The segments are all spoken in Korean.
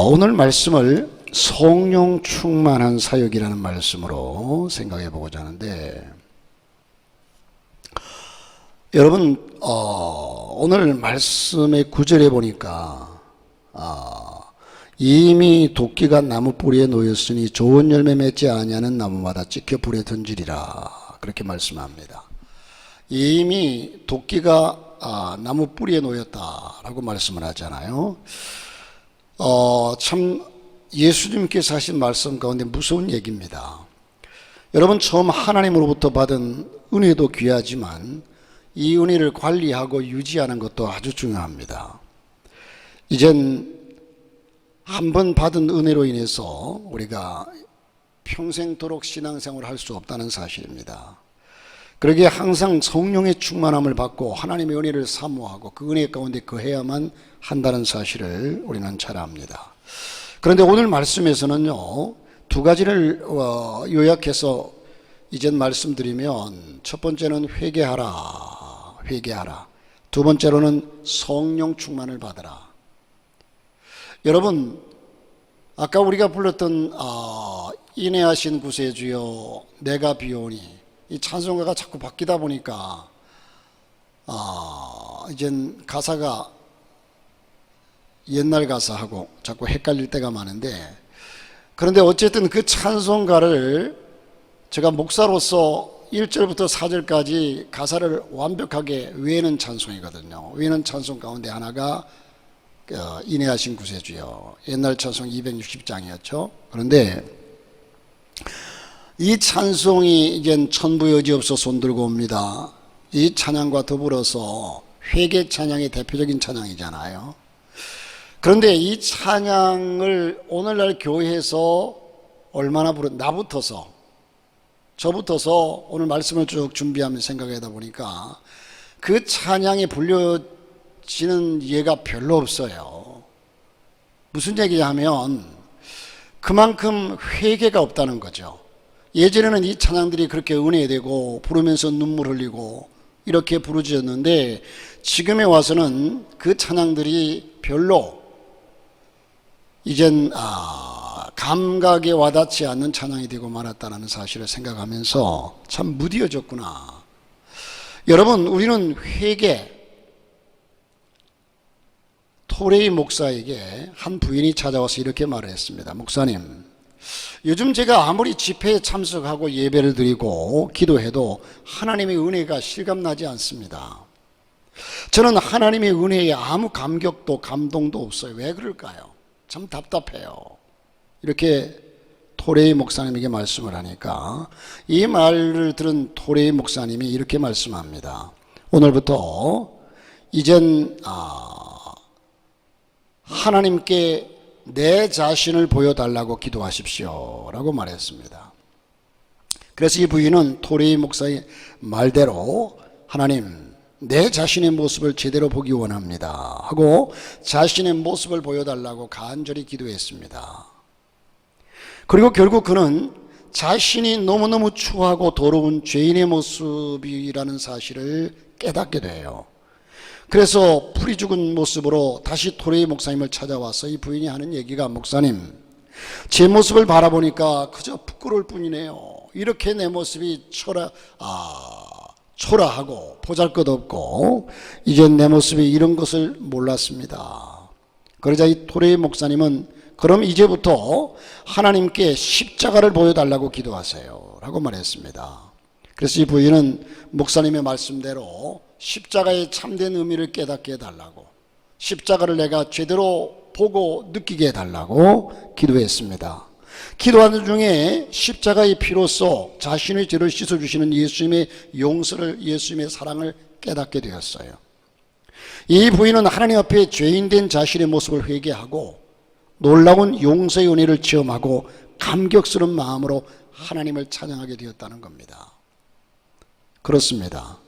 오늘 말씀을 성령 충만한 사역이라는 말씀으로 생각해 보고자 하는데, 여러분 오늘 말씀의 구절에 보니까 이미 도끼가 나무 뿌리에 놓였으니 좋은 열매 맺지 아니하는 나무마다 찍혀 불에 던지리라, 그렇게 말씀합니다. 이미 도끼가 나무 뿌리에 놓였다라고 말씀을 하잖아요. 참 예수님께서 하신 말씀 가운데 무서운 얘기입니다. 여러분, 처음 하나님으로부터 받은 은혜도 귀하지만 이 은혜를 관리하고 유지하는 것도 아주 중요합니다. 이젠 한번 받은 은혜로 인해서 우리가 평생도록 신앙생활을 할 수 없다는 사실입니다. 그러기에 항상 성령의 충만함을 받고 하나님의 은혜를 사모하고 그 은혜 가운데 거해야만 한다는 사실을 우리는 잘 압니다. 그런데 오늘 말씀에서는요, 두 가지를 요약해서 이젠 말씀드리면, 첫 번째는 회개하라. 두 번째로는 성령 충만을 받으라. 여러분, 아까 우리가 불렀던 인내하신 구세주여 내가 비오니, 이 찬송가가 자꾸 바뀌다 보니까 이젠 가사가 옛날 가사하고 자꾸 헷갈릴 때가 많은데, 그런데 어쨌든 그 찬송가를 제가 목사로서 1절부터 4절까지 가사를 완벽하게 외우는 찬송이거든요. 외우는 찬송 가운데 하나가 인내하신 구세주여, 옛날 찬송 260장이었죠. 그런데 이 찬송이 이젠 천부 여지없어 손들고 옵니다. 이 찬양과 더불어서 회개 찬양의 대표적인 찬양이잖아요. 그런데 이 찬양을 오늘날 교회에서 얼마나 저부터서 오늘 말씀을 쭉 준비하면서 생각하다 보니까 그 찬양이 불려지는 예가 별로 없어요. 무슨 얘기냐면 그만큼 회개가 없다는 거죠. 예전에는 이 찬양들이 그렇게 은혜되고 부르면서 눈물 흘리고 이렇게 부르짖었는데, 지금에 와서는 그 찬양들이 별로 이젠 감각에 와닿지 않는 찬양이 되고 말았다는 사실을 생각하면서 참 무디어졌구나. 여러분, 우리는 토레이 목사에게 한 부인이 찾아와서 이렇게 말을 했습니다. 목사님, 요즘 제가 아무리 집회에 참석하고 예배를 드리고 기도해도 하나님의 은혜가 실감나지 않습니다. 저는 하나님의 은혜에 아무 감격도 감동도 없어요. 왜 그럴까요? 참 답답해요. 이렇게 토레이 목사님에게 말씀을 하니까 이 말을 들은 토레이 목사님이 이렇게 말씀합니다. 오늘부터 이젠 하나님께 내 자신을 보여달라고 기도하십시오 라고 말했습니다. 그래서 이 부인은 토레이 목사의 말대로 하나님, 내 자신의 모습을 제대로 보기 원합니다 하고 자신의 모습을 보여달라고 간절히 기도했습니다. 그리고 결국 그는 자신이 너무너무 추하고 더러운 죄인의 모습이라는 사실을 깨닫게 돼요. 그래서 풀이 죽은 모습으로 다시 토레이 목사님을 찾아와서 이 부인이 하는 얘기가, 목사님, 제 모습을 바라보니까 그저 부끄러울 뿐이네요. 이렇게 내 모습이 초라하고 보잘것없고 이젠 내 모습이 이런 것을 몰랐습니다. 그러자 이 토레이 목사님은 그럼 이제부터 하나님께 십자가를 보여달라고 기도하세요 라고 말했습니다. 그래서 이 부인은 목사님의 말씀대로 십자가의 참된 의미를 깨닫게 해달라고, 십자가를 내가 제대로 보고 느끼게 해달라고 기도했습니다. 기도하는 중에 십자가의 피로써 자신의 죄를 씻어주시는 예수님의 용서를, 예수님의 사랑을 깨닫게 되었어요. 이 부인은 하나님 앞에 죄인된 자신의 모습을 회개하고 놀라운 용서의 은혜를 체험하고 감격스러운 마음으로 하나님을 찬양하게 되었다는 겁니다. 그렇습니다.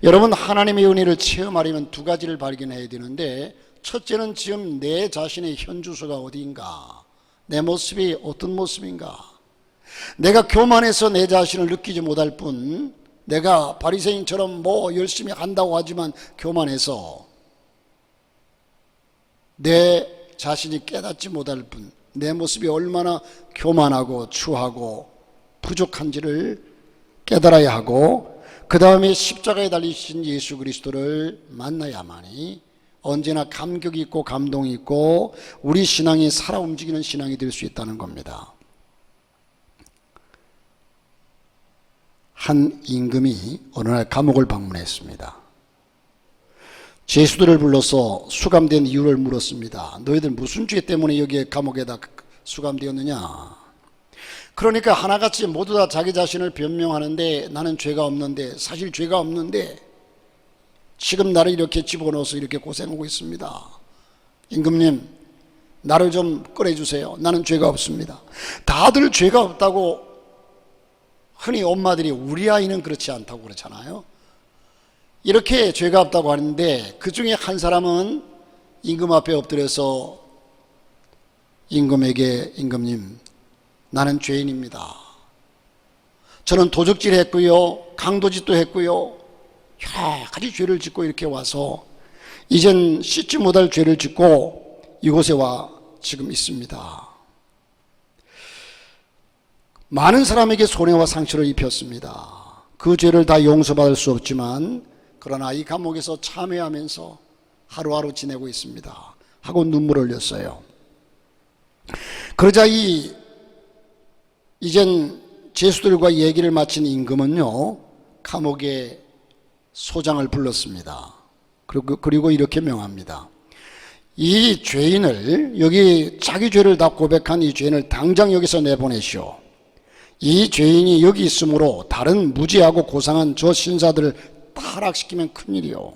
여러분, 하나님의 은혜를 체험하려면 두 가지를 발견해야 되는데, 첫째는 지금 내 자신의 현주소가 어디인가, 내 모습이 어떤 모습인가. 내가 교만해서 내 자신을 느끼지 못할 뿐, 내가 바리새인처럼 열심히 한다고 하지만 교만해서 내 자신이 깨닫지 못할 뿐 내 모습이 얼마나 교만하고 추하고 부족한지를 깨달아야 하고 그 다음에 십자가에 달리신 예수 그리스도를 만나야만이 언제나 감격이 있고 감동이 있고 우리 신앙이 살아 움직이는 신앙이 될 수 있다는 겁니다. 한 임금이 어느 날 감옥을 방문했습니다. 죄수들을 불러서 수감된 이유를 물었습니다. 너희들 무슨 죄 때문에 여기에 감옥에다 수감되었느냐? 그러니까 하나같이 모두 다 자기 자신을 변명하는데 나는 죄가 없는데, 사실 죄가 없는데 지금 나를 이렇게 집어넣어서 이렇게 고생하고 있습니다. 임금님, 나를 좀 꺼내주세요. 나는 죄가 없습니다. 다들 죄가 없다고, 흔히 엄마들이 우리 아이는 그렇지 않다고 그렇잖아요. 이렇게 죄가 없다고 하는데 그 중에 한 사람은 임금 앞에 엎드려서 임금에게, 임금님, 나는 죄인입니다. 저는 도적질 했고요, 강도짓도 했고요, 여러 가지 죄를 짓고 이렇게 와서 이젠 씻지 못할 죄를 짓고 이곳에 와 지금 있습니다. 많은 사람에게 손해와 상처를 입혔습니다. 그 죄를 다 용서받을 수 없지만 그러나 이 감옥에서 참회하면서 하루하루 지내고 있습니다 하고 눈물을 흘렸어요. 그러자 이젠 죄수들과 얘기를 마친 임금은요, 감옥의 소장을 불렀습니다. 그리고 이렇게 명합니다. 이 죄인을, 여기 자기 죄를 다 고백한 이 죄인을 당장 여기서 내보내시오. 이 죄인이 여기 있으므로 다른 무지하고 고상한 저 신사들을 타락시키면 큰일이요.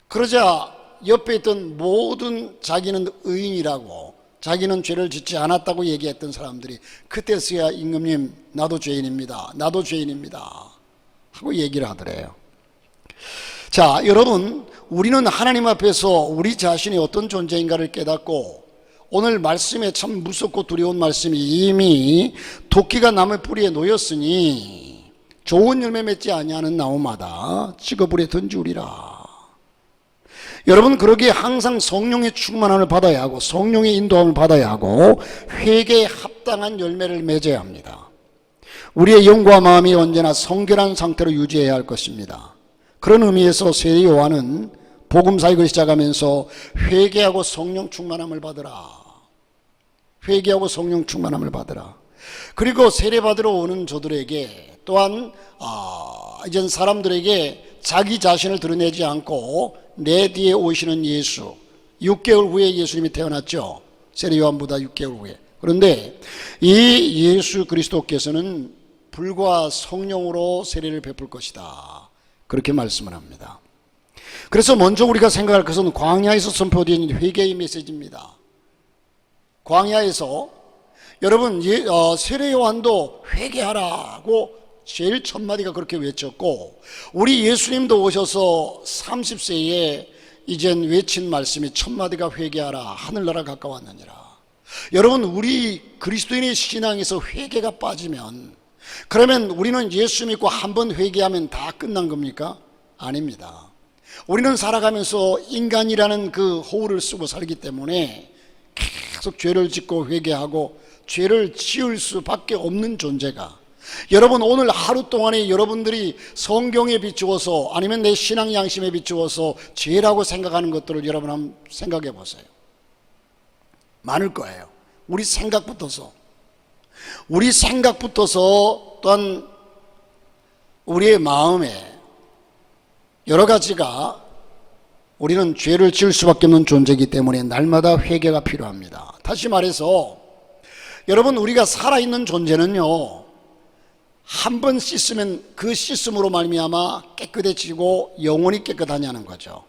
그러자 옆에 있던 모든 자기는 의인이라고, 자기는 죄를 짓지 않았다고 얘기했던 사람들이 그때서야 임금님, 나도 죄인입니다, 나도 죄인입니다 하고 얘기를 하더래요. 자, 여러분, 우리는 하나님 앞에서 우리 자신이 어떤 존재인가를 깨닫고, 오늘 말씀에 참 무섭고 두려운 말씀이 이미 도끼가 나무 뿌리에 놓였으니 좋은 열매 맺지 아니하는 나무마다 찍어불에 던지우리라. 여러분, 그러기에 항상 성령의 충만함을 받아야 하고 성령의 인도함을 받아야 하고 회개에 합당한 열매를 맺어야 합니다. 우리의 영과 마음이 언제나 성결한 상태로 유지해야 할 것입니다. 그런 의미에서 세례 요한은 복음 사역을 시작하면서 회개하고 성령 충만함을 받으라, 회개하고 성령 충만함을 받으라. 그리고 세례 받으러 오는 저들에게 또한 이젠 사람들에게 자기 자신을 드러내지 않고 내 뒤에 오시는 예수, 6개월 후에 예수님이 태어났죠. 세례 요한보다 6개월 후에. 그런데 이 예수 그리스도께서는 불과 성령으로 세례를 베풀 것이다, 그렇게 말씀을 합니다. 그래서 먼저 우리가 생각할 것은 광야에서 선포된 회개의 메시지입니다. 광야에서 여러분, 세례 요한도 회개하라고 제일 첫 마디가 그렇게 외쳤고, 우리 예수님도 오셔서 30세에 이젠 외친 말씀이 첫 마디가 회개하라, 하늘나라 가까웠느니라. 여러분, 우리 그리스도인의 신앙에서 회개가 빠지면, 그러면 우리는 예수 믿고 한번 회개하면 다 끝난 겁니까? 아닙니다. 우리는 살아가면서 인간이라는 그 허울을 쓰고 살기 때문에 계속 죄를 짓고 회개하고 죄를 지을 수밖에 없는 존재가, 여러분, 오늘 하루 동안에 여러분들이 성경에 비추어서 아니면 내 신앙 양심에 비추어서 죄라고 생각하는 것들을 여러분 한번 생각해 보세요. 많을 거예요. 우리 생각부터서 또한 우리의 마음에 여러 가지가, 우리는 죄를 지을 수밖에 없는 존재이기 때문에 날마다 회개가 필요합니다. 다시 말해서 여러분, 우리가 살아있는 존재는요, 한 번 씻으면 그 씻음으로 말미암아 깨끗해지고 영원히 깨끗하냐는 거죠.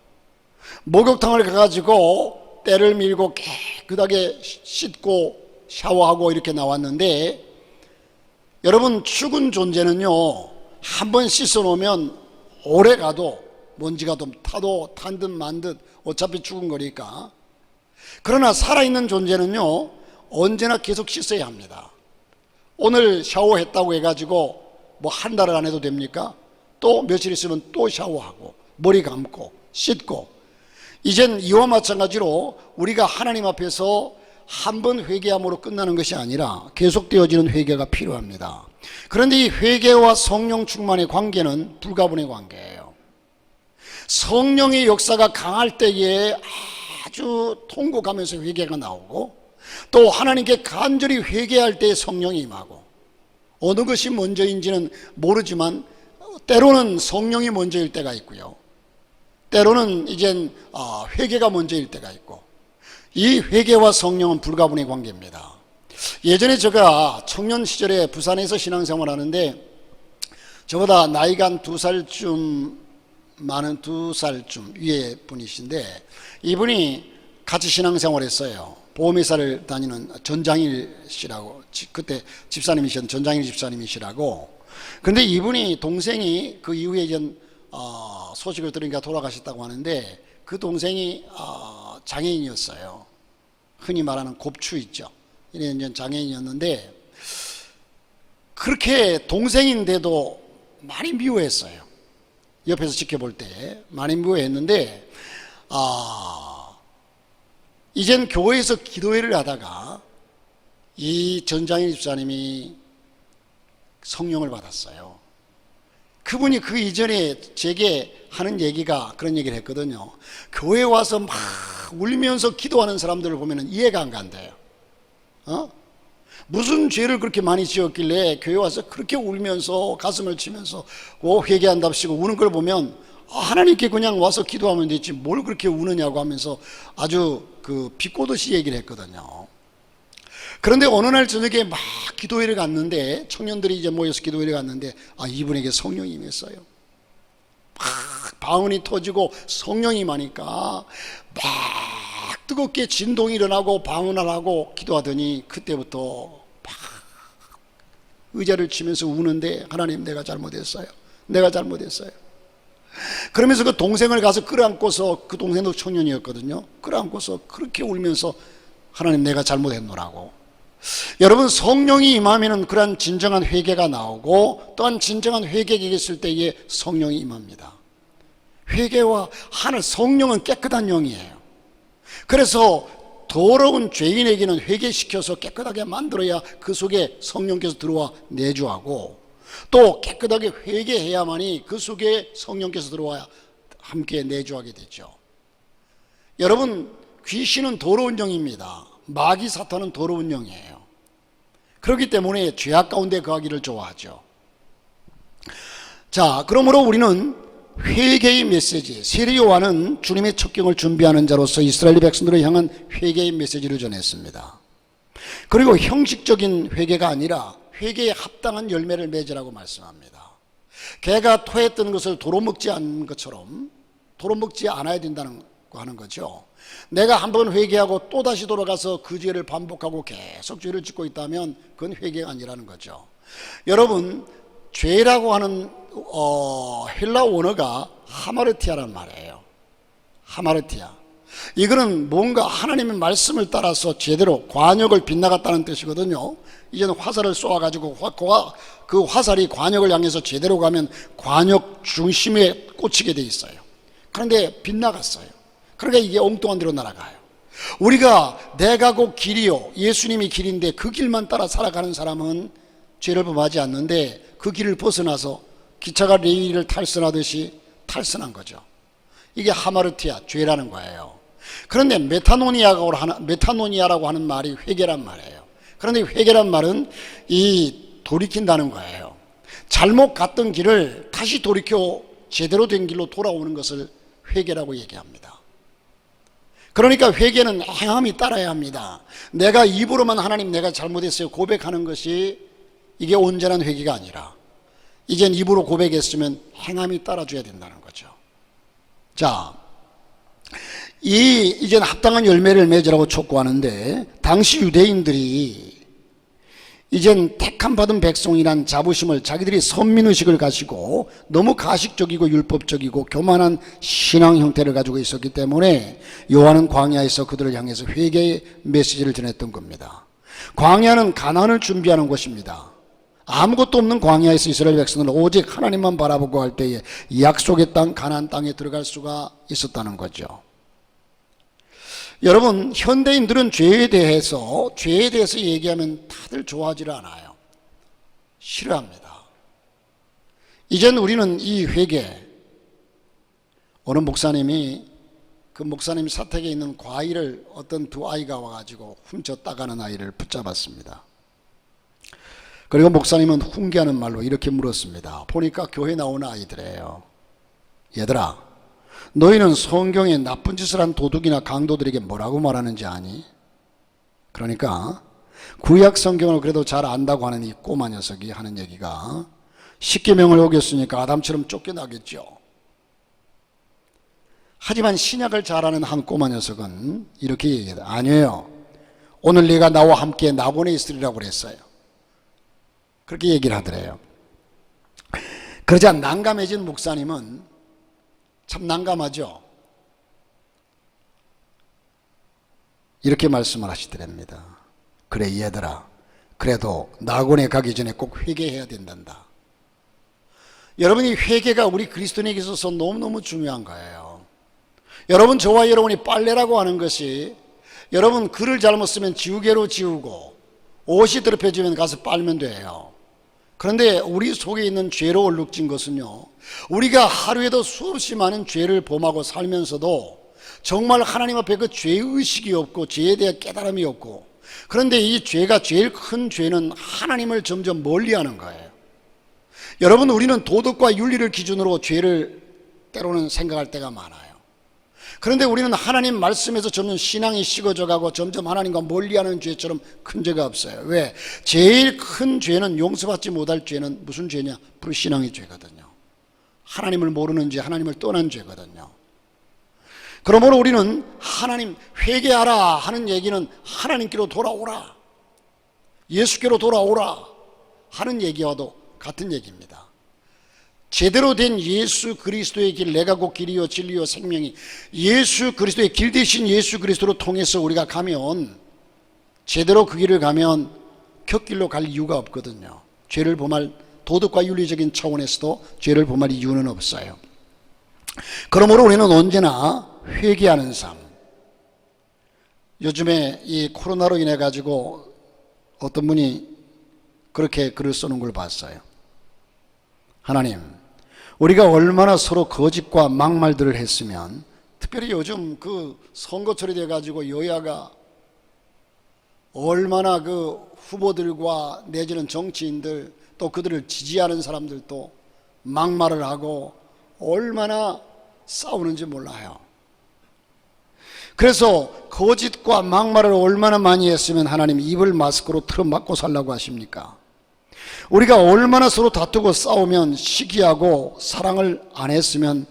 목욕탕을 가가지고 때를 밀고 깨끗하게 씻고 샤워하고 이렇게 나왔는데, 여러분, 죽은 존재는요, 한 번 씻어 놓으면 오래 가도 먼지가 좀 타도 탄 듯 만 듯 어차피 죽은 거니까. 그러나 살아있는 존재는요, 언제나 계속 씻어야 합니다. 오늘 샤워했다고 해가지고 뭐 한 달을 안 해도 됩니까? 또 며칠 있으면 또 샤워하고 머리 감고 씻고. 이젠 이와 마찬가지로 우리가 하나님 앞에서 한 번 회개함으로 끝나는 것이 아니라 계속되어지는 회개가 필요합니다. 그런데 이 회개와 성령 충만의 관계는 불가분의 관계예요. 성령의 역사가 강할 때에 아주 통곡하면서 회개가 나오고, 또 하나님께 간절히 회개할 때에 성령이 임하고, 어느 것이 먼저인지는 모르지만 때로는 성령이 먼저일 때가 있고요, 때로는 이젠 회개가 먼저일 때가 있고, 이 회개와 성령은 불가분의 관계입니다. 예전에 제가 청년 시절에 부산에서 신앙생활 하는데, 저보다 나이가 한 2살쯤 많은 2살쯤 위에 분이신데, 이분이 같이 신앙생활 했어요. 보험회사를 다니는 전장일 씨라고, 그때 집사님이셨던 전장일 집사님이시라고. 근데 이분이 동생이 그 이후에 이제 소식을 들으니까 돌아가셨다고 하는데, 그 동생이 장애인이었어요. 흔히 말하는 곱추 있죠. 이런 장애인이었는데, 그렇게 동생인데도 많이 미워했어요. 옆에서 지켜볼 때 많이 미워했는데, 이젠 교회에서 기도회를 하다가 이 전장일 집사님이 성령을 받았어요. 그분이 그 이전에 제게 하는 얘기가 그런 얘기를 했거든요. 교회 와서 막 울면서 기도하는 사람들을 보면 이해가 안 간대요. 무슨 죄를 그렇게 많이 지었길래 교회 와서 그렇게 울면서 가슴을 치면서 회개한답시고 우는 걸 보면, 하나님께 그냥 와서 기도하면 되지 뭘 그렇게 우느냐고 하면서 아주 비꼬듯이 얘기를 했거든요. 그런데 어느 날 저녁에 막 기도회를 갔는데, 청년들이 이제 모여서 기도회를 갔는데, 이분에게 성령이 임했어요. 막 방언이 터지고 성령이 임하니까 막 뜨겁게 진동이 일어나고 방언을 하고 기도하더니, 그때부터 막 의자를 치면서 우는데, 하나님 내가 잘못했어요, 내가 잘못했어요. 그러면서 그 동생을 가서 끌어안고서, 그 동생도 청년이었거든요. 끌어안고서 그렇게 울면서 하나님 내가 잘못했노라고. 여러분, 성령이 임하면 그러한 진정한 회개가 나오고, 또한 진정한 회개가 있을 때에 성령이 임합니다. 회개와 성령은 깨끗한 영이에요. 그래서 더러운 죄인에게는 회개시켜서 깨끗하게 만들어야 그 속에 성령께서 들어와 내주하고, 또 깨끗하게 회개해야만이 그 속에 성령께서 들어와야 함께 내주하게 되죠. 여러분, 귀신은 더러운 영입니다. 마귀 사탄은 더러운 영이에요. 그렇기 때문에 죄악 가운데 거하기를 좋아하죠. 자, 그러므로 우리는 회개의 메시지, 세례 요한은 주님의 첩경을 준비하는 자로서 이스라엘 백성들을 향한 회개의 메시지를 전했습니다. 그리고 형식적인 회개가 아니라 회개에 합당한 열매를 맺으라고 말씀합니다. 개가 토했던 것을 도로먹지 않는 것처럼 도로먹지 않아야 된다는 거 하는 거죠. 내가 한번 회개하고 또다시 돌아가서 그 죄를 반복하고 계속 죄를 짓고 있다면 그건 회개가 아니라는 거죠. 여러분, 죄라고 하는 헬라 원어가 하마르티아라는 말이에요. 하마르티아. 이거는 뭔가 하나님의 말씀을 따라서 제대로 관역을 빗나갔다는 뜻이거든요. 이제는 화살을 쏘아가지고 그 화살이 관역을 향해서 제대로 가면 관역 중심에 꽂히게 돼 있어요. 그런데 빗나갔어요. 그러니까 이게 엉뚱한 데로 날아가요. 우리가 내가 곧 길이요, 예수님이 길인데 그 길만 따라 살아가는 사람은 죄를 범하지 않는데, 그 길을 벗어나서 기차가 레일을 탈선하듯이 탈선한 거죠. 이게 하마르티아, 죄라는 거예요. 그런데 메타노니아라고 하는 말이 회개란 말이에요. 그런데 회개란 말은 돌이킨다는 거예요. 잘못 갔던 길을 다시 돌이켜 제대로 된 길로 돌아오는 것을 회개라고 얘기합니다. 그러니까 회개는 행함이 따라야 합니다. 내가 입으로만 하나님 내가 잘못했어요 고백하는 것이 이게 온전한 회개가 아니라, 이젠 입으로 고백했으면 행함이 따라줘야 된다는 거죠. 자, 이젠 합당한 열매를 맺으라고 촉구하는데, 당시 유대인들이 이젠 택함 받은 백성이란 자부심을, 자기들이 선민의식을 가지고 너무 가식적이고 율법적이고 교만한 신앙 형태를 가지고 있었기 때문에 요한은 광야에서 그들을 향해서 회개의 메시지를 전했던 겁니다. 광야는 가나안을 준비하는 곳입니다. 아무것도 없는 광야에서 이스라엘 백성은 오직 하나님만 바라보고 할 때에 약속의 땅 가나안 땅에 들어갈 수가 있었다는 거죠. 여러분, 현대인들은 죄에 대해서 얘기하면 다들 좋아하지 않아요. 싫어합니다. 이젠 우리는 이 회개, 어느 목사님이 그 목사님 사택에 있는 과일을 어떤 두 아이가 와가지고 훔쳐 따가는 아이를 붙잡았습니다. 그리고 목사님은 훈계하는 말로 이렇게 물었습니다. 보니까 교회 나오는 아이들이에요. 얘들아, 너희는 성경에 나쁜 짓을 한 도둑이나 강도들에게 뭐라고 말하는지 아니? 그러니까 구약 성경을 그래도 잘 안다고 하는 이 꼬마 녀석이 하는 얘기가 십계명을 어겼으니까 아담처럼 쫓겨나겠죠. 하지만 신약을 잘 아는 한 꼬마 녀석은 이렇게 얘기해요. 아니에요. 오늘 네가 나와 함께 낙원에 있으리라고 그랬어요. 그렇게 얘기를 하더래요. 그러자 난감해진 목사님은, 참 난감하죠. 이렇게 말씀을 하시더랍니다. 그래 얘들아, 그래도 낙원에 가기 전에 꼭 회개해야 된단다. 여러분이 회개가 우리 그리스도인에게 있어서 너무너무 중요한 거예요. 여러분, 저와 여러분이 빨래라고 하는 것이, 여러분 글을 잘못 쓰면 지우개로 지우고 옷이 더럽혀지면 가서 빨면 돼요. 그런데 우리 속에 있는 죄로 얼룩진 것은요, 우리가 하루에도 수없이 많은 죄를 범하고 살면서도 정말 하나님 앞에 그 죄의식이 없고 죄에 대한 깨달음이 없고, 그런데 이 죄가, 제일 큰 죄는 하나님을 점점 멀리하는 거예요. 여러분, 우리는 도덕과 윤리를 기준으로 죄를 때로는 생각할 때가 많아요. 그런데 우리는 하나님 말씀에서 점점 신앙이 식어져 가고 점점 하나님과 멀리하는 죄처럼 큰 죄가 없어요. 왜? 제일 큰 죄는, 용서받지 못할 죄는 무슨 죄냐? 불신앙의 죄거든요. 하나님을 모르는 죄, 하나님을 떠난 죄거든요. 그러므로 우리는 하나님 회개하라 하는 얘기는 하나님께로 돌아오라, 예수께로 돌아오라 하는 얘기와도 같은 얘기입니다. 제대로 된 예수 그리스도의 길, 내가 곧 길이요 진리요 생명이, 예수 그리스도의 길 대신 예수 그리스도로 통해서 우리가 가면, 제대로 그 길을 가면 곁길로 갈 이유가 없거든요. 죄를 범할, 도덕과 윤리적인 차원에서도 죄를 범할 이유는 없어요. 그러므로 우리는 언제나 회개하는 삶. 요즘에 이 코로나로 인해 가지고 어떤 분이 그렇게 글을 쓰는 걸 봤어요. 하나님, 우리가 얼마나 서로 거짓과 막말들을 했으면, 특별히 요즘 그 선거철이 돼가지고 여야가 얼마나 그 후보들과 내지는 정치인들, 또 그들을 지지하는 사람들도 막말을 하고 얼마나 싸우는지 몰라요. 그래서 거짓과 막말을 얼마나 많이 했으면 하나님 입을 마스크로 틀어막고 살라고 하십니까? 우리가 얼마나 서로 다투고 싸우면, 시기하고 사랑을 안 했으면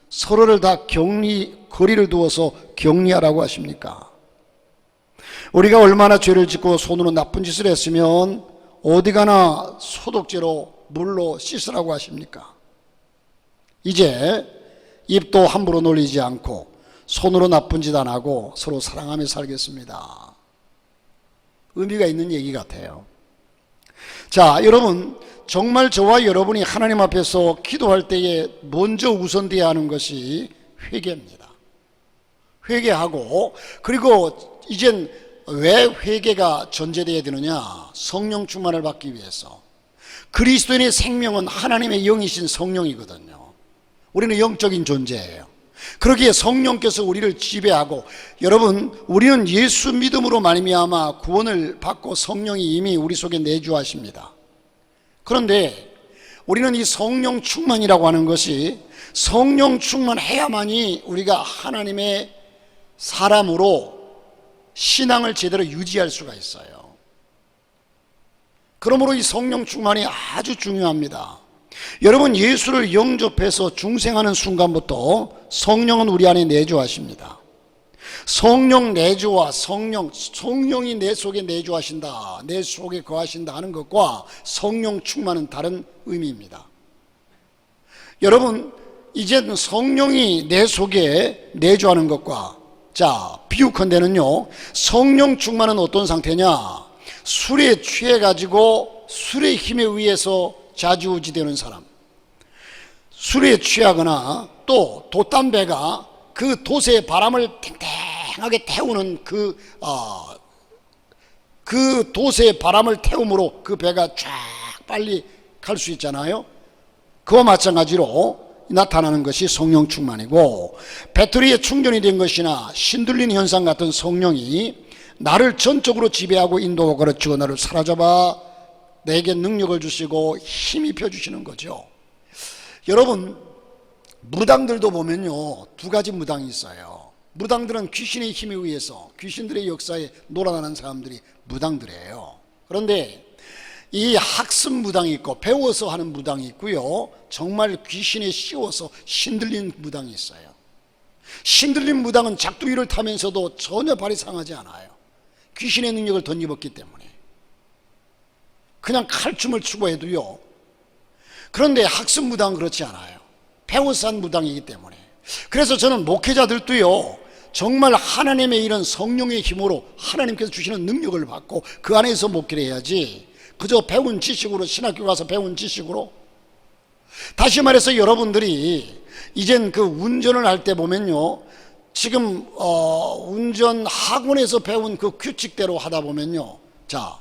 서로를 다 거리를 두어서 격리하라고 하십니까? 우리가 얼마나 죄를 짓고 손으로 나쁜 짓을 했으면 어디 가나 소독제로 물로 씻으라고 하십니까? 이제 입도 함부로 놀리지 않고 손으로 나쁜 짓 안 하고 서로 사랑하며 살겠습니다. 의미가 있는 얘기 같아요. 자, 여러분, 정말 저와 여러분이 하나님 앞에서 기도할 때에 먼저 우선되어야 하는 것이 회개입니다. 회개하고, 그리고 이젠 왜 회개가 전제되어야 되느냐? 성령 충만을 받기 위해서. 그리스도인의 생명은 하나님의 영이신 성령이거든요. 우리는 영적인 존재예요. 그러기에 성령께서 우리를 지배하고, 여러분, 우리는 예수 믿음으로 말미암아 구원을 받고 성령이 이미 우리 속에 내주하십니다. 그런데 우리는 이 성령 충만이라고 하는 것이, 성령 충만해야만이 우리가 하나님의 사람으로 신앙을 제대로 유지할 수가 있어요. 그러므로 이 성령 충만이 아주 중요합니다. 여러분, 예수를 영접해서 중생하는 순간부터 성령은 우리 안에 내주하십니다. 성령 내주와 성령이 내 속에 내주하신다, 내 속에 거하신다 하는 것과 성령 충만은 다른 의미입니다. 여러분, 이젠 성령이 내 속에 내주하는 것과, 자, 비유컨대는요, 성령 충만은 어떤 상태냐? 술에 취해가지고 술의 힘에 의해서 좌지우지되는 사람, 술에 취하거나 또 돛담배가 그 돛의 바람을 휑하게 태우는 그 돛의 바람을 태움으로 그 배가 쫙 빨리 갈 수 있잖아요. 그와 마찬가지로 나타나는 것이 성령 충만이고, 배터리에 충전이 된 것이나 신들린 현상 같은 성령이 나를 전적으로 지배하고 인도하고 가르치고 나를 사로잡아 내게 능력을 주시고 힘이 펴주시는 거죠. 여러분, 무당들도 보면요, 두 가지 무당이 있어요. 무당들은 귀신의 힘에 의해서 귀신들의 역사에 놀아나는 사람들이 무당들이에요. 그런데 이 학습 무당이 있고 배워서 하는 무당이 있고요, 정말 귀신에 씌워서 신들린 무당이 있어요. 신들린 무당은 작두기를 타면서도 전혀 발이 상하지 않아요. 귀신의 능력을 덧입었기 때문에 그냥 칼춤을 추고 해도요. 그런데 학습 무당은 그렇지 않아요. 배워서 한 무당이기 때문에. 그래서 저는 목회자들도요, 정말 하나님의 이런 성령의 힘으로 하나님께서 주시는 능력을 받고 그 안에서 목회를 해야지, 그저 배운 지식으로, 신학교 가서 배운 지식으로. 다시 말해서 여러분들이 이젠 그 운전을 할 때 보면요, 지금 운전 학원에서 배운 그 규칙대로 하다 보면요, 자,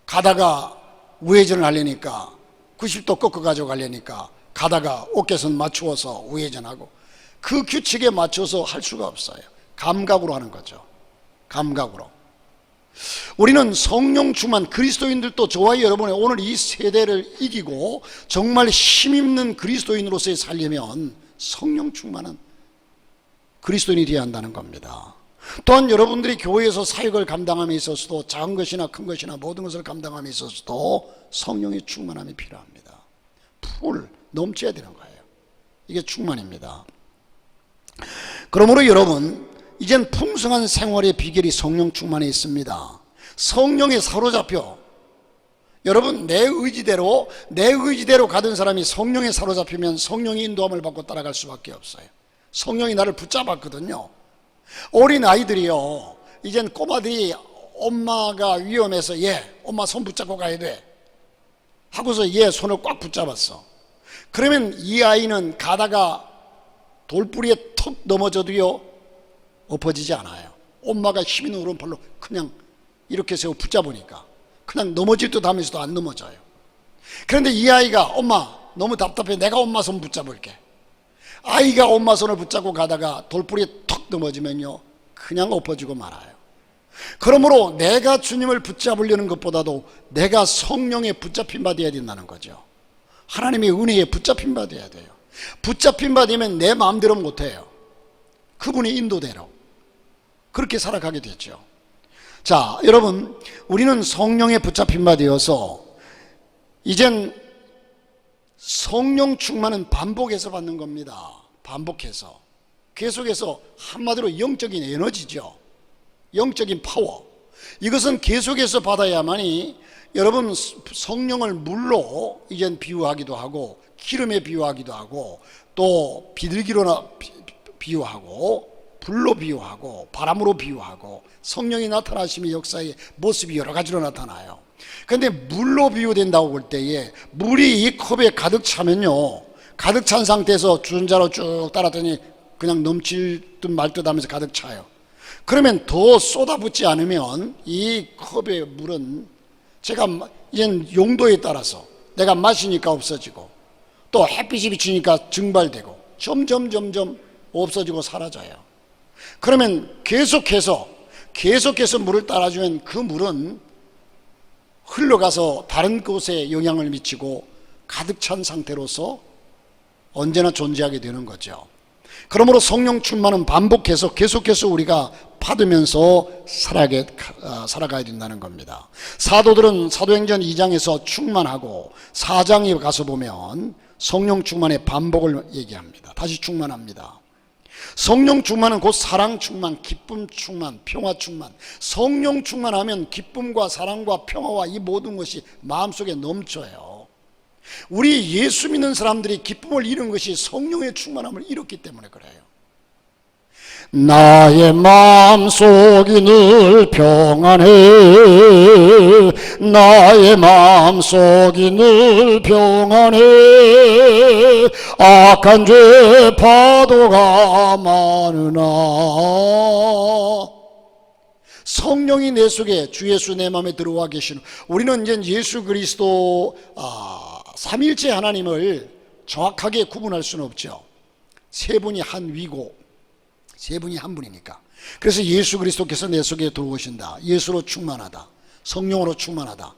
가다가 우회전을 하려니까 90도 꺾어 가지고 가려니까 가다가 어깨선 맞추어서 우회전하고, 그 규칙에 맞춰서 할 수가 없어요. 감각으로 하는 거죠. 감각으로. 우리는 성령 충만, 그리스도인들도 저와 여러분의 오늘 이 세대를 이기고 정말 힘있는 그리스도인으로서의 살려면 성령 충만한 그리스도인이 되어야 한다는 겁니다. 또한 여러분들이 교회에서 사역을 감당함에 있어서도, 작은 것이나 큰 것이나 모든 것을 감당함에 있어서도 성령의 충만함이 필요합니다. 풀 넘쳐야 되는 거예요. 이게 충만입니다. 그러므로 여러분, 이젠 풍성한 생활의 비결이 성령 충만에 있습니다. 성령에 사로잡혀, 여러분, 내 의지대로 가던 사람이 성령에 사로잡히면 성령의 인도함을 받고 따라갈 수밖에 없어요. 성령이 나를 붙잡았거든요. 어린 아이들이요, 이젠 꼬마들이 엄마가 위험해서 엄마 손 붙잡고 가야 돼 하고서 손을 꽉 붙잡았어. 그러면 이 아이는 가다가 돌뿌리에 턱 넘어져도요, 엎어지지 않아요. 엄마가 힘있는 오른팔로 그냥 이렇게 세워 붙잡으니까 그냥 넘어질 듯 하면서도 안 넘어져요. 그런데 이 아이가 엄마 너무 답답해, 내가 엄마 손 붙잡을게. 아이가 엄마 손을 붙잡고 가다가 돌뿌리에 턱 넘어지면요, 그냥 엎어지고 말아요. 그러므로 내가 주님을 붙잡으려는 것보다도 내가 성령에 붙잡힌 바 되어야 된다는 거죠. 하나님의 은혜에 붙잡힌 바 되어야 돼요. 붙잡힌 바 되면 내 마음대로 못해요. 그분의 인도대로 그렇게 살아가게 되죠. 자, 여러분, 우리는 성령에 붙잡힌 바 되어서 이젠 성령 충만은 반복해서 받는 겁니다. 반복해서, 계속해서, 한마디로 영적인 에너지죠. 영적인 파워. 이것은 계속해서 받아야만이, 여러분, 성령을 물로 이젠 비유하기도 하고 기름에 비유하기도 하고 또 비둘기로 비유하고 불로 비유하고 바람으로 비유하고 성령이 나타나심의 역사의 모습이 여러 가지로 나타나요. 그런데 물로 비유된다고 볼 때에 물이 이 컵에 가득 차면요, 가득 찬 상태에서 주전자로 쭉 따랐더니 그냥 넘칠 듯 말 듯 하면서 가득 차요. 그러면 더 쏟아붓지 않으면 이 컵의 물은 제가 이젠 용도에 따라서 내가 마시니까 없어지고 또 햇빛이 비치니까 증발되고 점점 없어지고 사라져요. 그러면 계속해서 물을 따라주면 그 물은 흘러가서 다른 곳에 영향을 미치고 가득 찬 상태로서 언제나 존재하게 되는 거죠. 그러므로 성령 충만은 반복해서 계속해서 우리가 받으면서 살아가야 된다는 겁니다. 사도들은 사도행전 2장에서 충만하고 4장에 가서 보면 성령 충만의 반복을 얘기합니다. 다시 충만합니다. 성령 충만은 곧 사랑 충만, 기쁨 충만, 평화 충만. 성령 충만하면 기쁨과 사랑과 평화와 이 모든 것이 마음속에 넘쳐요. 우리 예수 믿는 사람들이 기쁨을 잃은 것이 성령의 충만함을 잃었기 때문에 그래요. 나의 마음속이 늘 평안해. 나의 마음속이 늘 평안해. 악한 죄 파도가 많으나 성령이 내 속에, 주 예수 내 마음에 들어와 계시는, 우리는 이제 예수 그리스도 삼일째 하나님을 정확하게 구분할 수는 없죠. 세 분이 한 위고 세 분이 한 분이니까. 그래서 예수 그리스도께서 내 속에 들어오신다, 예수로 충만하다, 성령으로 충만하다,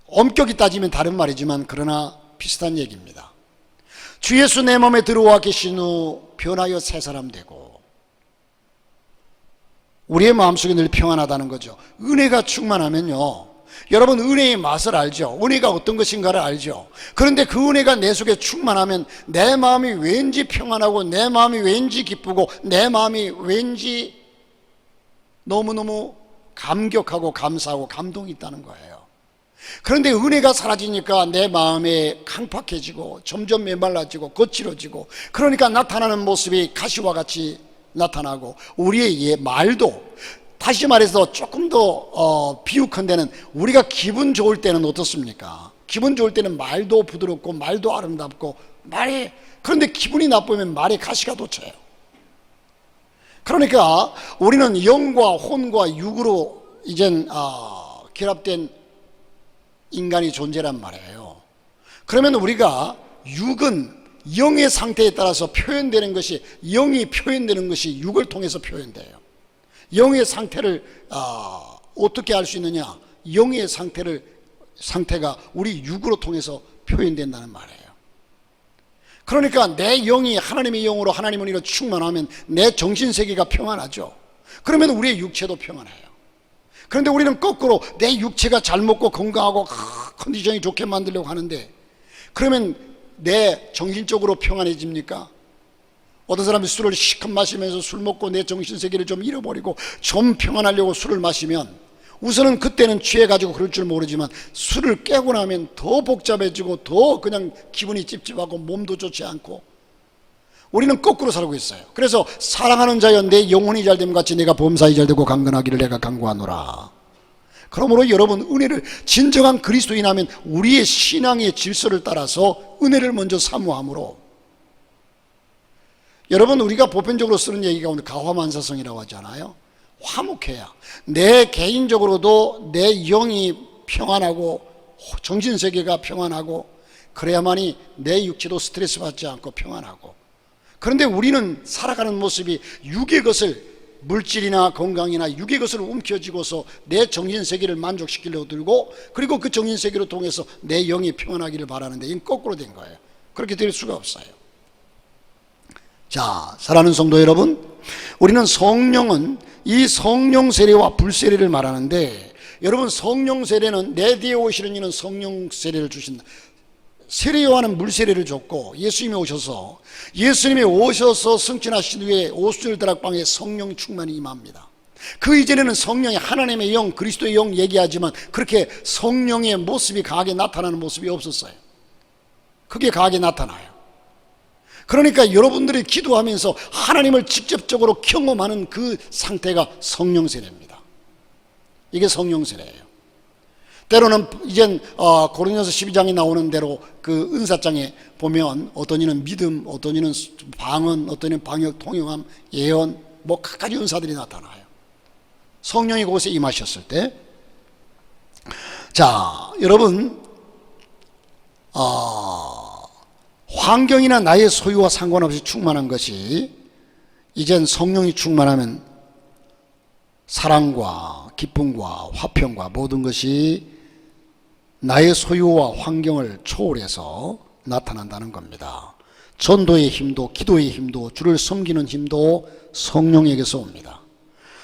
엄격히 따지면 다른 말이지만 그러나 비슷한 얘기입니다. 주 예수 내 마음에 들어와 계신 후 변하여 새 사람 되고 우리의 마음속에 늘 평안하다는 거죠. 은혜가 충만하면요, 여러분 은혜의 맛을 알죠. 은혜가 어떤 것인가를 알죠. 그런데 그 은혜가 내 속에 충만하면 내 마음이 왠지 평안하고 내 마음이 왠지 기쁘고 내 마음이 왠지 너무너무 감격하고 감사하고 감동이 있다는 거예요. 그런데 은혜가 사라지니까 내 마음에 강팍해지고 점점 메말라지고 거칠어지고, 그러니까 나타나는 모습이 가시와 같이 나타나고, 우리의 말도, 다시 말해서 조금 더 비유컨 데는 우리가 기분 좋을 때는 어떻습니까? 기분 좋을 때는 말도 부드럽고 말도 아름답고 그런데 기분이 나쁘면 말에 가시가 돋쳐요. 그러니까 우리는 영과 혼과 육으로 이젠 결합된 인간이 존재란 말이에요. 그러면 우리가 육은 영의 상태에 따라서 표현되는 것이, 영이 표현되는 것이 육을 통해서 표현돼요. 영의 상태를 어떻게 알 수 있느냐? 영의 상태가 우리 육으로 통해서 표현된다는 말이에요. 그러니까 내 영이 하나님의 영으로 하나님의 은혜로 충만하면 내 정신세계가 평안하죠. 그러면 우리의 육체도 평안해요. 그런데 우리는 거꾸로 내 육체가 잘 먹고 건강하고 컨디션이 좋게 만들려고 하는데, 그러면 내 정신적으로 평안해집니까? 어떤 사람이 술을 실컷 마시면서 술 먹고 내 정신세계를 좀 잃어버리고 좀 평안하려고 술을 마시면, 우선은 그때는 취해가지고 그럴 줄 모르지만 술을 깨고 나면 더 복잡해지고 더 그냥 기분이 찝찝하고 몸도 좋지 않고, 우리는 거꾸로 살고 있어요. 그래서 사랑하는 자여 내 영혼이 잘됨 같이 내가 범사에 잘되고 강건하기를 내가 간구하노라. 그러므로 여러분, 은혜를, 진정한 그리스도인하면 우리의 신앙의 질서를 따라서 은혜를 먼저 사모함으로, 여러분 우리가 보편적으로 쓰는 얘기가 오늘 가화만사성이라고 하잖아요. 화목해야 내 개인적으로도 내 영이 평안하고 정신세계가 평안하고, 그래야만이 내 육체도 스트레스 받지 않고 평안하고. 그런데 우리는 살아가는 모습이 육의 것을, 물질이나 건강이나 육의 것을 움켜쥐고서 내 정신세계를 만족시키려고 들고, 그리고 그 정신세계를 통해서 내 영이 평안하기를 바라는데, 이건 거꾸로 된 거예요. 그렇게 될 수가 없어요. 자, 사랑하는 성도 여러분, 우리는 성령은 이 성령 세례와 불 세례를 말하는데, 여러분 성령 세례는 내 뒤에 오시는 이는 성령 세례를 주신다. 세례 요한은 물 세례를 줬고, 예수님이 오셔서 승천하신 후에 오순절 다락방에 성령 충만이 임합니다. 그 이전에는 성령이 하나님의 영, 그리스도의 영 얘기하지만 그렇게 성령의 모습이 강하게 나타나는 모습이 없었어요. 그게 강하게 나타나요. 그러니까 여러분들이 기도하면서 하나님을 직접적으로 경험하는 그 상태가 성령 세례입니다. 이게 성령 세례예요. 때로는 이젠 고린도서 12장에 나오는 대로 그 은사장에 보면 어떤 이는 믿음, 어떤 이는 방언, 어떤 이는 방역, 통용함, 예언, 뭐 각가지 은사들이 나타나요. 성령이 그곳에 임하셨을 때, 자 여러분, 환경이나 나의 소유와 상관없이 충만한 것이, 이젠 성령이 충만하면 사랑과 기쁨과 화평과 모든 것이 나의 소유와 환경을 초월해서 나타난다는 겁니다. 전도의 힘도, 기도의 힘도, 주를 섬기는 힘도 성령에게서 옵니다.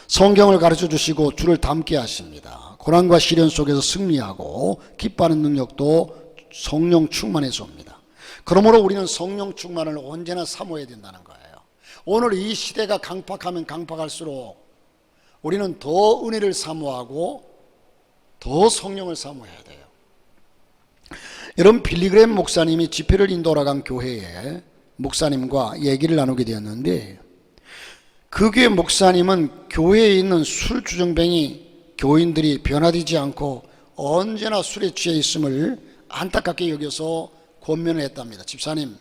성경을 가르쳐 주시고 주를 닮게 하십니다. 고난과 시련 속에서 승리하고 기뻐하는 능력도 성령 충만해서 옵니다. 그러므로 우리는 성령 충만을 언제나 사모해야 된다는 거예요. 오늘 이 시대가 강팍하면 강팍할수록 우리는 더 은혜를 사모하고 더 성령을 사모해야 돼요. 여러분, 빌리그램 목사님이 집회를 인도하러 간 교회에 목사님과 얘기를 나누게 되었는데, 그 교회 목사님은 교회에 있는 술 주정뱅이 교인들이 변화되지 않고 언제나 술에 취해 있음을 안타깝게 여겨서 권면을 했답니다. 집사님,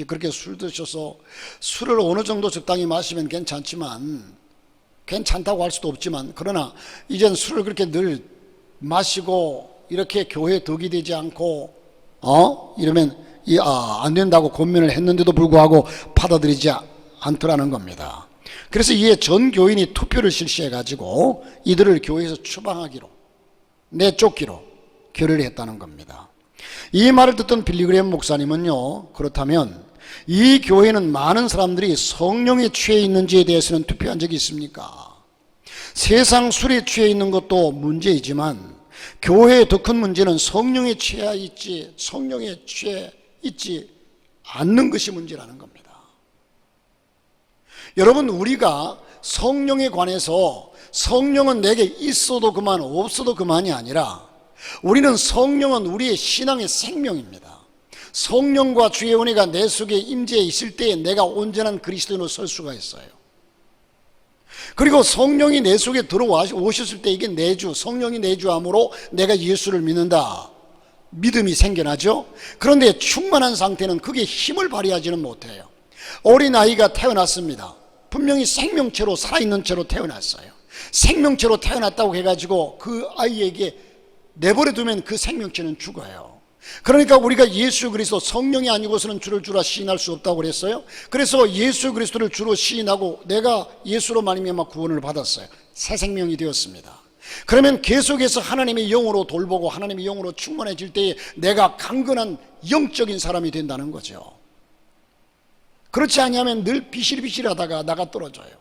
그렇게 술 드셔서 술을 어느 정도 적당히 마시면 괜찮지만, 괜찮다고 할 수도 없지만, 그러나 이젠 술을 그렇게 늘 마시고 이렇게 교회에 덕이 되지 않고 이러면 안 된다고 권면을 했는데도 불구하고 받아들이지 않더라는 겁니다. 그래서 이에 전 교인이 투표를 실시해 가지고 이들을 교회에서 추방하기로, 내쫓기로 결의를 했다는 겁니다. 이 말을 듣던 빌리그레임 목사님은요, 그렇다면 이 교회는 많은 사람들이 성령에 취해 있는지에 대해서는 투표한 적이 있습니까? 세상 술에 취해 있는 것도 문제이지만 교회의 더 큰 문제는 성령에 취해 있지 않는 것이 문제라는 겁니다. 여러분, 우리가 성령에 관해서 성령은 내게 있어도 그만 없어도 그만이 아니라 우리는 성령은 우리의 신앙의 생명입니다. 성령과 주의 은혜가 내 속에 임재해 있을 때에 내가 온전한 그리스도인으로 설 수가 있어요. 그리고 성령이 내 속에 들어오셨을 때 이게 내주, 성령이 내주함으로 내가 예수를 믿는다, 믿음이 생겨나죠. 그런데 충만한 상태는 그게 힘을 발휘하지는 못해요. 어린아이가 태어났습니다. 분명히 생명체로, 살아있는 채로 태어났어요. 생명체로 태어났다고 해가지고 그 아이에게 내버려 두면 그 생명체는 죽어요. 그러니까 우리가 예수 그리스도, 성령이 아니고서는 주를 주라 시인할 수 없다고 그랬어요. 그래서 예수 그리스도를 주로 시인하고 내가 예수로 말미암아 구원을 받았어요. 새 생명이 되었습니다. 그러면 계속해서 하나님의 영으로 돌보고 하나님의 영으로 충만해질 때에 내가 강건한 영적인 사람이 된다는 거죠. 그렇지 않으면 늘 비실비실하다가 나가 떨어져요.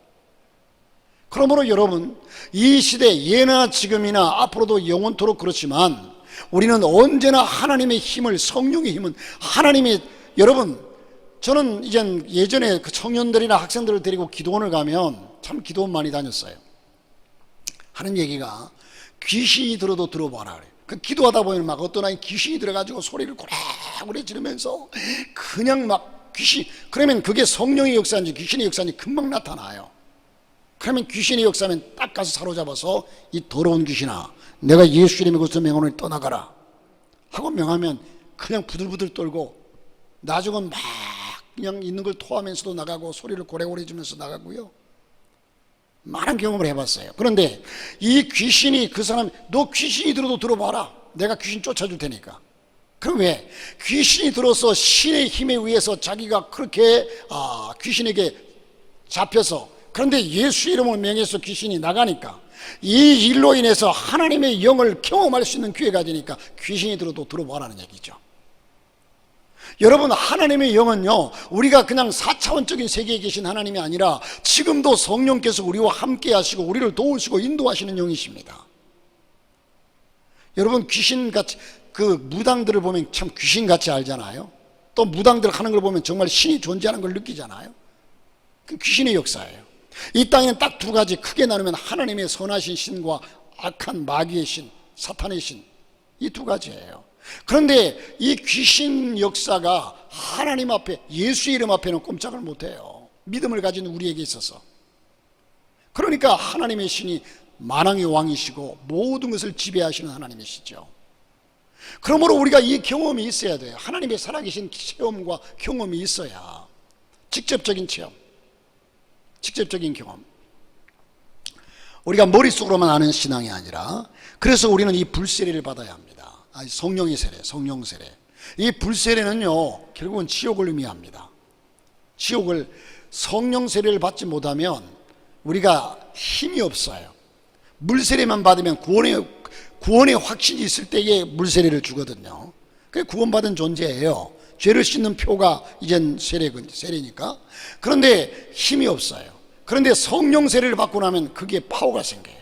그러므로 여러분, 이 시대, 예나 지금이나 앞으로도 영원토록 그렇지만 우리는 언제나 하나님의 힘을, 성령의 힘은 하나님의, 여러분, 저는 예전에 그 청년들이나 학생들을 데리고 기도원을 가면 참 기도원 많이 다녔어요. 하는 얘기가 귀신이 들어도 들어봐라 그래요. 그 기도하다 보면 막 어떤 아이 귀신이 들어가지고 소리를 고래고래 지르면서 그냥 막 귀신, 그러면 그게 성령의 역사인지 귀신의 역사인지 금방 나타나요. 그러면 귀신의 역사면 딱 가서 사로잡아서 이 더러운 귀신아, 내가 예수 이름의 것으로 명하노니 떠나가라 하고 명하면 그냥 부들부들 떨고 나중은 막 그냥 있는 걸 토하면서도 나가고 소리를 고래고래 지면서 나가고요. 많은 경험을 해봤어요. 그런데 이 귀신이, 그 사람, 너 귀신이 들어도 들어봐라, 내가 귀신 쫓아줄 테니까. 그럼 왜? 귀신이 들어서 신의 힘에 의해서 자기가 그렇게 귀신에게 잡혀서, 그런데 예수 이름을 명해서 귀신이 나가니까 이 일로 인해서 하나님의 영을 경험할 수 있는 기회가 되니까 귀신이 들어도 들어보라는 얘기죠. 여러분, 하나님의 영은요, 우리가 그냥 4차원적인 세계에 계신 하나님이 아니라 지금도 성령께서 우리와 함께 하시고 우리를 도우시고 인도하시는 영이십니다. 여러분, 귀신같이, 그 무당들을 보면 참 귀신같이 알잖아요. 또 무당들 하는 걸 보면 정말 신이 존재하는 걸 느끼잖아요. 그 귀신의 역사예요. 이 땅에는 딱 두 가지 크게 나누면 하나님의 선하신 신과 악한 마귀의 신, 사탄의 신, 이 두 가지예요. 그런데 이 귀신 역사가 하나님 앞에, 예수 이름 앞에는 꼼짝을 못해요. 믿음을 가진 우리에게 있어서. 그러니까 하나님의 신이 만왕의 왕이시고 모든 것을 지배하시는 하나님이시죠. 그러므로 우리가 이 경험이 있어야 돼요. 하나님의 살아계신 체험과 경험이 있어야, 직접적인 체험, 직접적인 경험. 우리가 머릿속으로만 아는 신앙이 아니라, 그래서 우리는 이 불세례를 받아야 합니다. 성령의 세례, 성령 세례. 이 불세례는요, 결국은 지옥을 의미합니다. 지옥을, 성령 세례를 받지 못하면 우리가 힘이 없어요. 물세례만 받으면 구원의 확신이 있을 때에 물세례를 주거든요. 그게 구원받은 존재예요. 죄를 씻는 표가 이젠 세례니까. 그런데 힘이 없어요. 그런데 성령 세례를 받고 나면 그게 파워가 생겨요.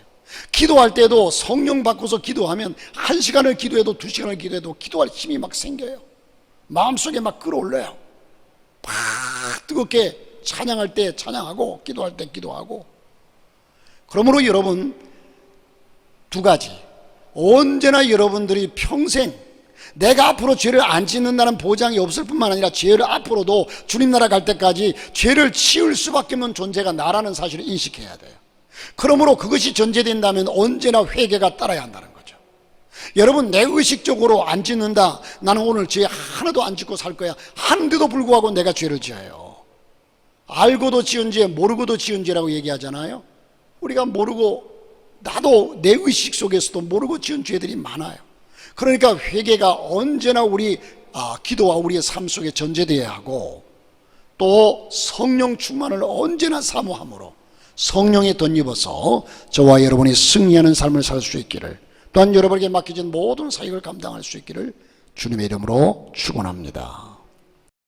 기도할 때도 성령 받고서 기도하면 1시간을 기도해도 2시간을 기도해도 기도할 힘이 막 생겨요. 마음속에 막 끌어올려요. 막 뜨겁게 찬양할 때 찬양하고 기도할 때 기도하고. 그러므로 여러분, 두 가지, 언제나 여러분들이 평생 내가 앞으로 죄를 안 짓는다는 보장이 없을 뿐만 아니라 죄를 앞으로도 주님 나라 갈 때까지 죄를 치울 수밖에 없는 존재가 나라는 사실을 인식해야 돼요. 그러므로 그것이 전제된다면 언제나 회개가 따라야 한다는 거죠. 여러분, 내 의식적으로 안 짓는다, 나는 오늘 죄 하나도 안 짓고 살 거야 하는데도 불구하고 내가 죄를 지어요. 알고도 지은 죄, 모르고도 지은 죄라고 얘기하잖아요. 우리가 모르고, 나도 내 의식 속에서도 모르고 지은 죄들이 많아요. 그러니까 회개가 언제나 우리 기도와 우리의 삶 속에 전제되어야 하고, 또 성령 충만을 언제나 사모함으로 성령에 덧입어서 저와 여러분이 승리하는 삶을 살 수 있기를, 또한 여러분에게 맡겨진 모든 사역을 감당할 수 있기를 주님의 이름으로 축원합니다.